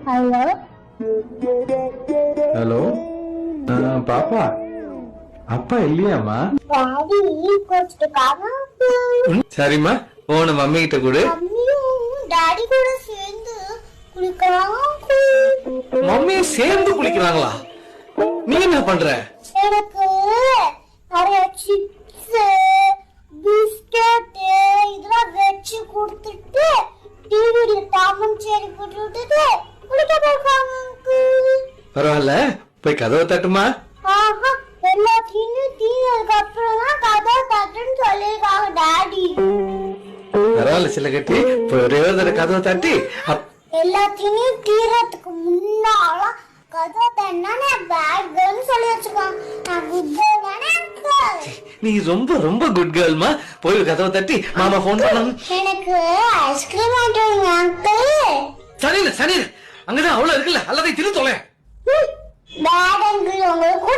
Hello hello பாப்பா அப்பா இல்லையாமா? டாடி கோச்சிட்டுக்காக சரிம்மா போன மம்மி கிட்ட கொடு. மம்மியும் டாடி கூட சேர்ந்து குளிக்கிறாங்க. மம்மியும் சேர்ந்து குளிக்கிறாங்களா? நீ என்ன பண்ற? எனக்கு நிறைய சிப்ஸ் பிஸ்கட் இதெல்லாம் வச்சு கொடுத்துட்டு டிவில டாம் அண்ட் ஜெர்ரி போட்டு விட்டுட்டு குளிக்க போயிருக்காங்க அங்கிள். பரவாயில்ல போய் கதவை தட்டுமா. ஆஹா எல்லாத்தையும் தீனதுக்கு அப்புறம் தான் கதை தட்டுன்னு சொல்லியிருக்காங்க டாடி. பரவாயில்ல சில கட்டி போய் ஒரே ஒரு தடவை கதவை தட்டி எல்லாத்தையும் தீரத்துக்கு முன்னால கதை தண்ணா பேட்னு சொல்லி வச்சுக்கோங்க. நான் குட் கேர்ள் தானே அங்கிள். நீ ரொம்ப ரொம்ப குட் கேர்ள்மா. போய் கதவை தட்டி மாமா போன் பண்ண. எனக்கு ஐஸ்கிரீம் வாங்கிட்டு அங்கிள். சரியில்ல சரியில்ல அங்கதான் அவ்வளவு இருக்குல்ல அல்லதை திரு தொலை. பேட் அங்கிள் உங்களுக்கு